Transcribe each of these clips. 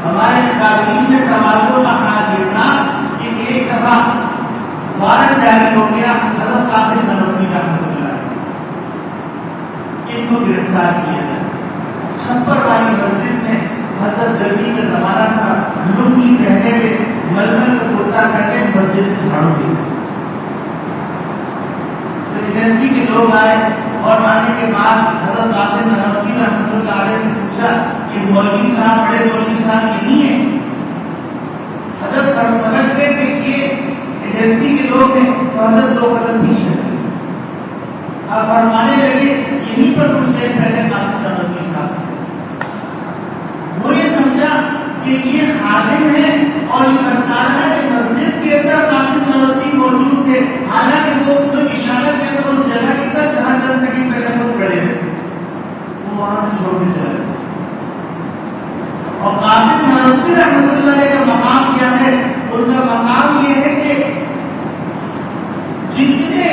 ہمارے تعلیم میں تواضع کا حال یہ تھا کہ ایک دفعہ وارنٹ جاری ہو گیا حضرت قاسم نانوتوی رحمۃ اللہ علیہ، ان کو گرفتار کیا جائے۔ چھپر والی مسجد میں حضرت گرمی کا زمانہ تھا، لنگی پہنے ہوئے ململ کا کرتا پہنے مسجد میں کھڑے ہوئے۔ تو ایجنسی کے لوگ آئے اور آنے کے بعد حضرت قاسم نانوتوی رحمۃ اللہ علیہ سے پوچھا کہ مولوی صاحب بڑے مولوی صاحب یہی ہیں؟ حضرت سمجھتے کہ یہ ایجنسی کے لوگ ہیں، تو حضرت دو قدم پیچھے گئے۔ اب فرمانے لگے یہیں پر کچھ دیر پہلے قاسم نانوتوی صاحب تھے۔ وہ یہ سمجھا کہ یہ خادم ہے اور یہ کرتار ہے کہ مسجد کے اندر قاسم نانوتوی موجود تھے، حالانکہ وہ اشارہ کیا تو اس جگہ کی طرف جہاں 10 سیکنڈ پہلے وہ کھڑے ہیں، وہ وہاں سے چھوڑ کے چلے۔ اور قاسم نانوتوی رحمۃ اللہ علیہ کا مقام کیا ہے؟ ان کا مقام یہ ہے کہ جتنے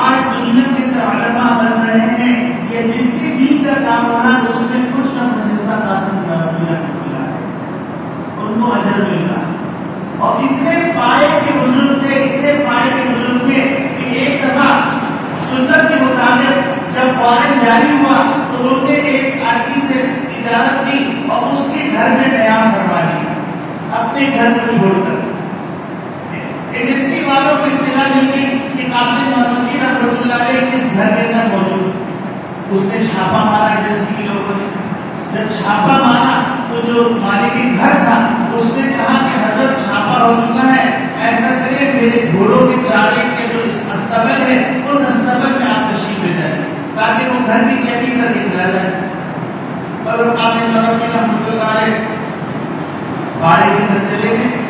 آج دنیا کے علماء بن رہے ہیں یا جن کے دین کا کام ہو رہا ہے اس میں کچھ نہ کچھ حصہ قاسم نانوتوی رحمۃ اللہ علیہ ان کو اجر مل رہا ہے۔ اور اتنے پائے کے بزرگ تھے، اتنے پائے کے بزرگ تھے کہ ایک دفعہ سنت کے مطابق جب وارنٹ جاری ہوا تو انہوں نے ایک آدمی سے اجازت دی اور اس کے گھر میں قیام فرما دیا اپنے گھر کو چھوڑ کر۔ ایجنسی والوں کو اطلاع ملی کہ قاسم نانوتوی رحمۃ اللہ علیہ کس گھر کے اندر موجود۔ اس نے چھاپا مارا ایجنسی کے لوگوں نے۔ جب چھاپا مارا تو جو مالک گھر تھا اس نے کہا کہ حضرت چھاپا ہو چکا ہے، ایسا کرے میرے گھوڑوں کے چارے کے جو استبل ہے اس استبل میں آپ تشریف لے جائیں تاکہ وہ گھر کی چیکنگ کر کے چلا جائے۔ حضرت قاسم نانوتوی رحمۃ اللہ علیہ باڑے کی طرف چلے گئے،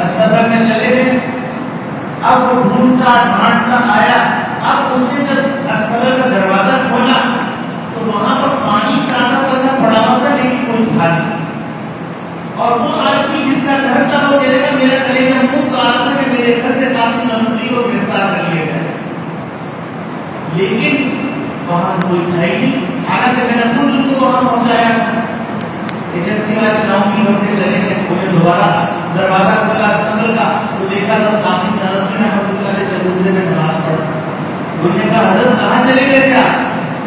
استبل میں چلے گئے۔ اب وہ ڈھونڈتا ڈھانٹتا آیا، اب اس نے جب استبل کا دروازہ کھولا تو وہاں پر پانی تازہ تازہ پڑا ہوا تھا لیکن کوئی تھا نہیں۔ اور وہ آدمی جس کا گھر تھا وہ کہے گا میرا کلیجہ منہ کہا تھا کہ میرے گھر سے قاسم نانوتوی کو گرفتار کر لیا جائے، لیکن وہاں کوئی تھا ہی نہیں، حالانکہ میں نے خود ان کو وہاں پہنچایا تھا۔ ایجنسی والے ناؤمید ہوتے چلے گئے، انہیں دوبارہ دروازہ کھلا استقبال کا تو دیکھا تو قاسم نانوتوی رحمۃ اللہ علیہ چبوترے میں نماز پڑھ۔ انہوں نے کہا حضرت کہاں چلے گئے کیا؟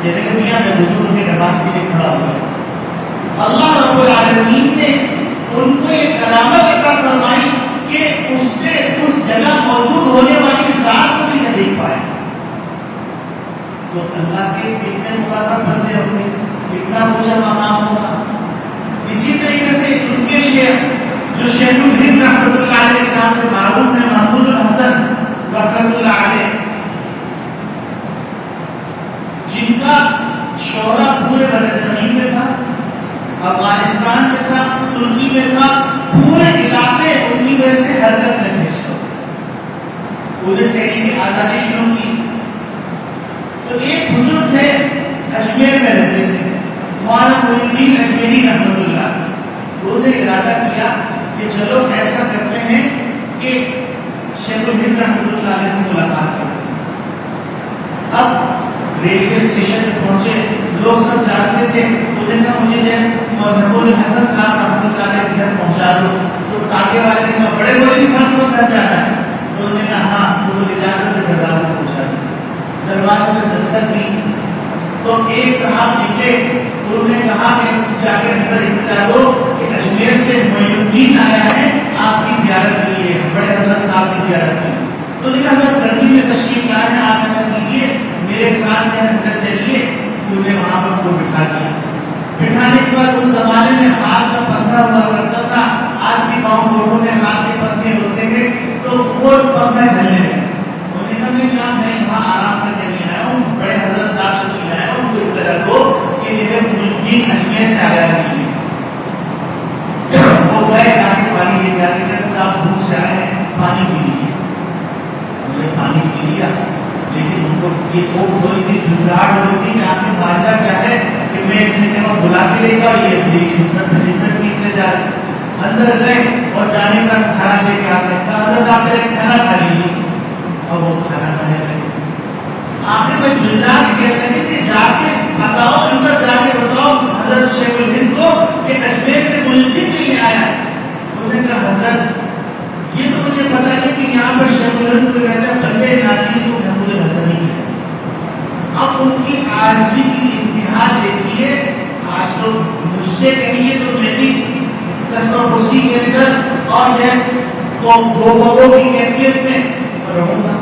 یہ کہ میاں میں حضور کے نماز کے لیے کھڑا ہوا۔ اللہ رب العالمین نے ان کو یہ کرامت عطا فرمائی کہ اس نے اس جگہ موجود ہونے والی ذات کو بھی نہ دیکھ پائے۔ تو اللہ کے کتنے مقرب بندے ہوں گے، کتنا اونچا مقام ہوگا۔ اسی طریقے سے ان کے شیخ جو شیخ الہند رحمۃ اللہ علیہ کے نام سے معروف ہے، محمود الحسن رحمۃ اللہ علیہ، جن کا شہرہ پورے برصغیر میں تھا، افغانستان میں تھا، ترکی میں تھا، پورے علاقے ان کی وجہ سے حرکت میں تھے۔ انہیں تحریک آزادی شروع کی تو ایک بزرگ تھے اجمیر میں رہتے تھے، مولانا معین الدین اجمیری رحمۃ اللہ، انہوں نے ارادہ کیا کہ چلو ایسا کرتے ہیں کہ شیخ الہند رحمۃ اللہ علیہ سے ملاقات کرتے ہیں۔ اب ریلوے اسٹیشن پہ پہنچے، لوگ سب جانتے تھے، انہوں نے کہا مجھے محمود الحسن صاحب رحمۃ اللہ علیہ کے گھر پہنچا دو۔ تو ٹانکے والے نے کہا بڑے مولوی صاحب کو گھر جانا ہے؟ تو انہوں نے کہا ہاں، تو لے جا کر دروازے پہ پہنچا دیا۔ دروازے پہ دستک دی تو ایک صاحب نکلے، انہوں نے کہا کہ جا کے اندر اطلاع دو کہ اجمیر سے معین الدین آیا ہے آپ کی زیارت کے لیے، بڑے حضرت صاحب کی زیارت کے لیے۔ تو نے کہا سر گرمی میں تشریف لائے ہیں، آپ ایسا کیجیے میرے ساتھ میں اندر چلیے۔ انہوں نے وہاں پر کو بٹھا دیا۔ بٹھانے کے بعد اس زمانے میں ہاتھ کا پنکھا ہوا کرتا تھا، آج بھی گاؤں گھروں میں ہاتھ کے پنکھے ہوتے تھے، تو وہ پنکھا چلنے لگا۔ انہوں نے کہا میں یہاں آرام کرنے نہیں آیا ہوں، بڑے حضرت صاحب سے نہیں آیا ہوں، کوئی اطلاع دو کہ میرے مجدین اجمیر سے آیا نہیں ہے۔ وہ گئے جا کے پانی لے جا کے آپ دور سے آئے ہیں پانی پی لیجیے۔ انہوں نے پانی پی لیا، لیکن ان کو یہ خوف ہو رہی تھی، جھنجھلاہٹ ہو رہی تھی کہ آپ کی ماجرا کیا ہے کہ میں اسے کہوں بلا کے لے جاؤ، یہ میری خدمت میں خدمت کی لے جا رہے۔ اندر گئے اور جانے کا کھانا لے کے آتے ہیں، کہا حضرت آپ ایک کھانا کھا لیجیے، اور وہ کھانا کھانے لگے۔ آخر میں جھنجھلا کے کہتے ہیں کہ جا کے بتاؤ، اندر جا کے بتاؤ حضرت شیخ الہند کو کہ کشمیر سے معین الدین نہیں آیا، حضرت یہ تو مجھے پتا نہیں کہ یہاں پر شیخ الہند کو کہتا ہے بندے ناچیز کو محمود حسنی ہے. اب ان کی عاجزی کی انتہا دیکھیے. آج تو مجھ سے کہیے تو میں بھی قسم خوشی کے اندر اور یہ گو کی کیفیت میں رہوں گا.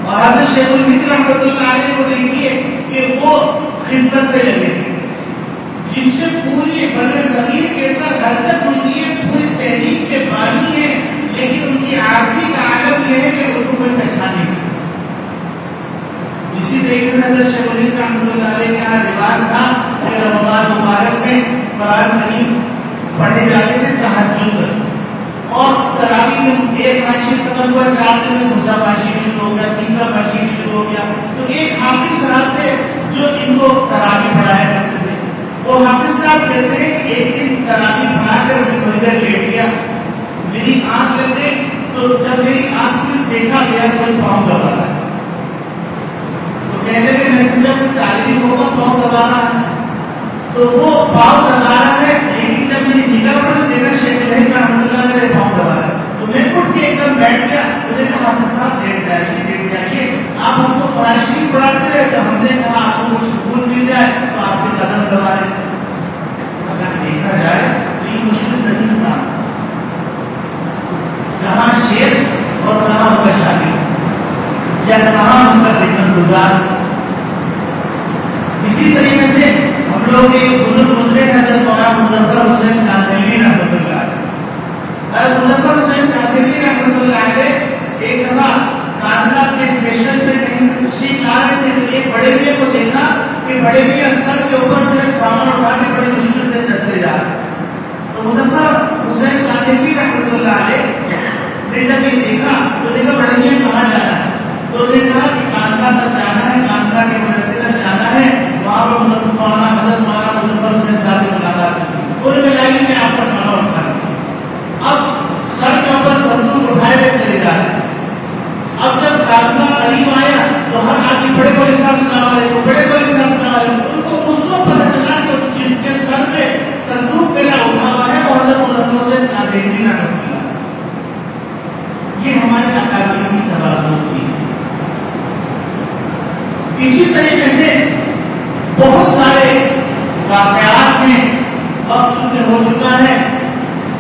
اور حضرت شیخ الہند رحمۃ اللہ علیہ کو دیکھیے کہ وہ خدمت پہ لگے جن سے پوری بر صغیر کے اندر حرکت ہوئی ہے, پوری تحریک کے بانی ہے, لیکن ان کی عاجزی کا عالم یہ ہے کہ ان کو کوئی پہچان نہیں سکتا. اسی طریقے سے حضرت شیخ الہند رحمۃ اللہ علیہ کا رواج تھا کہ رمضان مبارک میں قرآن کریم پڑھنے جاتے تھے تہجد میں, اور تراویح میں ایک ماشی ختم ہوا, 4 دن میں دوسرا ماشی شروع ہو گیا, تیسرا ماشی شروع ہو گیا. تو ایک حافظ صاحب تھے جو ان کو تراویح پڑھایا کرتے تھے. وہ حافظ صاحب کہتے ہیں کہ ایک دن تراویح پڑھا کر میں تھوڑی دیر لیٹ گیا, میری آنکھ لگ گئی. تو جب میری آنکھ کو دیکھا گیا کوئی پاؤں دبا رہا ہے, تو کہنے لگے میں سمجھا کوئی طالب ہوگا پاؤں دبا رہا ہے. تو وہ پاؤں دبا رہا ہے, لیکن جب میری نگاہ پڑی دیکھا شیخ الہند رحمۃ اللہ میرے پاؤں دبا رہا ہے, تو میں اٹھ کے ایک دم بیٹھ گیا. مجھے کہا حافظ صاحب لیٹ جائیے, آپ ہم کو قرآن شریف پڑھاتے رہے تو ہم نے کہا آپ کو سکون مل جائے تو آپ کے قدم دبا رہے. اگر دیکھا جائے تو یہ مشکل نہیں تھا, کہاں شیخ اور کہاں ان کا شاگرد یا کہاں ان کا خدمت گزار. اسی طریقے سے ہم لوگ کے بزرگ گزرے حضرت مولانا مظفر حسین کاندھلوی رحمۃ اللہ علیہ. حضرت مظفر حسین کاندھلوی رحمۃ اللہ علیہ ایک دفعہ کاندھلا کے اسٹیشن پہ کہیں سے تشریف لا رہے تھے, تو ایک بڑے میاں کو دیکھا کہ بڑے میاں سر کے اوپر جو ہے سامان اٹھا کے بڑی مشکل سے چلتے جا رہے. تو مظفر حسین کاندھلوی رحمۃ اللہ علیہ نے جب یہ دیکھا تو دیکھا بڑے میاں کہاں جانا ہے, تو انہوں نے کہا کہ کاندھلا تک جانا ہے, کاندھلا کے مدرسے تک جانا ہے, وہاں پر حضرت مولانا مظفر حسین صاحب سے ملاقات کی. انہوں نے کہا کہ میں آپ کا سامان اٹھا رہا ہوں. اب سر کے اوپر صندوق اٹھائے ہوئے چلے جا رہے. اب جب کاندھلا قریب آیا تو ہر آدمی بڑے بڑے صاحب السلام علیکم, بڑے بڑے صاحب السلام علیکم. ان کو اس کو پتہ چلا کہ جس کے سر پہ صندوق میرا اٹھا ہوا ہے وہ حضرت مظفر حسین کاندھلوی رحمۃ اللہ. یہ ہمارے اکابرین کی تواضع تھی. اسی طریقے سے بہت سارے واقعات میں وقت چونکہ ہو چکا ہے,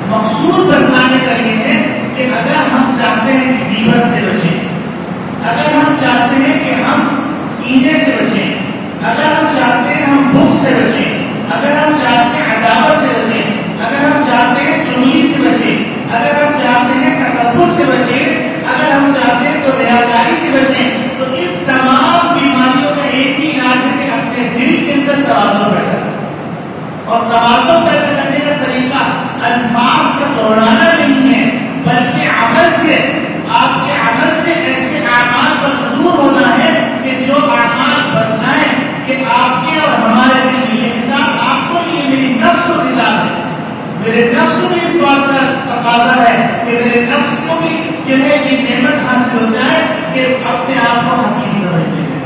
مقصود بتانے کا یہ ہے کہ اگر ہم چاہتے ہیں کہ غیبت سے بچیں, اگر ہم چاہتے ہیں کہ ہم کینے سے بچیں, اگر ہم چاہتے ہیں ہم بھوک سے بچیں, اگر ہم چاہتے ہیں عداوت سے بچیں, اگر ہم چاہتے ہیں چغلی سے بچیں, اگر ہم چاہتے ہیں تکبر سے بچیں, اگر ہم چاہتے ہیں تو ریاکاری سے بچیں, تو ان تمام بیماریوں کا ایک ہی علاج ہے کہ اپنے دل کے اندر تواضع پیدا کریں. اور تواضع پیدا کرنے کا طریقہ الفاظ کا دوہرانا نہیں ہے, بلکہ عمل سے, آپ کے عمل سے ایسے اعمال کا صدور ہونا ہے کہ جو اعمال بتائیں کہ آپ کے اور ہمارے دل یہ خطاب آپ کو نہیں, میری نفس کو خطاب ہے. میرے نفس کو بھی اس بات کا تقاضا ہے کہ میرے نفس کو بھی جو ہے یہ نعمت حاصل ہو جائے کہ اپنے آپ کو حقیق سمجھنے لگے.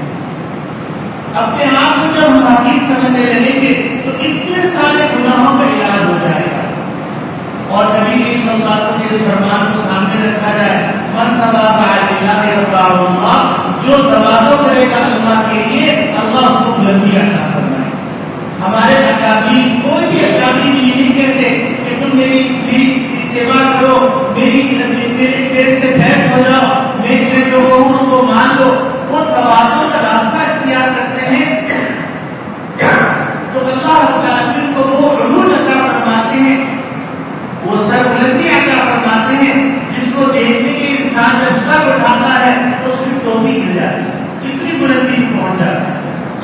اپنے آپ کو جب ہم حقیق سمجھنے لگیں گے تو اتنے سارے گناہوں کا علاج ہو جائے گا. اور نبی صلی اللہ علیہ وسلم کے اس فرمان کو سامنے رکھا جائے, من تواضع للہ رفعہ اللہ, جو تواضع کرے گا اللہ کے لیے اللہ اس کو بلندی عطا فرمائے. ہمارے اکابرین, کوئی بھی اکابرین یہ نہیں کہتے کہ تم میری اتباع کرو, میرے سے بیعت ہو جاؤ, میں جو کہوں اس کو مان لو. وہ تواضع کا راستہ اختیار کرتے ہیں تو اللہ رب العالمین کو وہ عروج عطا فرماتے ہیں, وہ سر بلندی عطا فرماتے ہیں, جس کو دیکھنے کے انسان جب سر اٹھاتا ہے تو اس کی ٹوپی گر جاتی ہے, کتنی بلندی پہنچ جاتی ہے.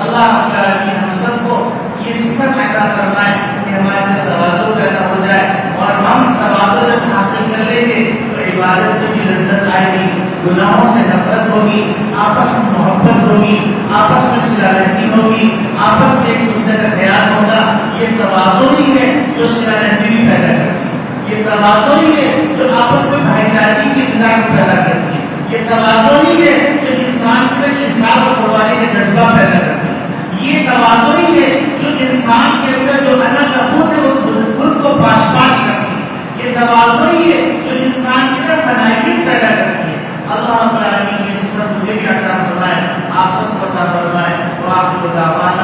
اللہ رب العالمین ہم سب کو یہ صفت عطا فرمائے کہ ہمارے اندر تواضع پیدا ہو جائے, اور ہم تواضع جب حاصل کر لیں گے تو عبادت میں بھی لذت آئے گی, گناہوں سے نفرت ہوگی, آپس میں محبت ہوگی, آپس میں صلہ رحمی ہوگی, آپس میں ایک دوسرے کا خیال ہوگا. یہ تواضع ہی ہے جو صلہ رحمی بھی پیدا کرتی ہے. یہ تواضع ہی ہے جو آپس میں بھائی چارگی کی فضا کو پیدا کرتی ہے. یہ تواضع ہی ہے جو انسان کے اندر انصاف اور قربانی کا جذبہ پیدا کرتی ہے. یہ تواضع ہی ہے جو انسان کے اندر جو انا کا بت ہے اس بت کو پاش پاش کرتی ہے. یہ تواضع ہی ہے جو تنہائیت پیدا کرتی ہے. اللہ رب العالمین کی صفت مجھے بھی عطا فرمائے, آپ سب کو عطا فرمائے. وآخر دعوانا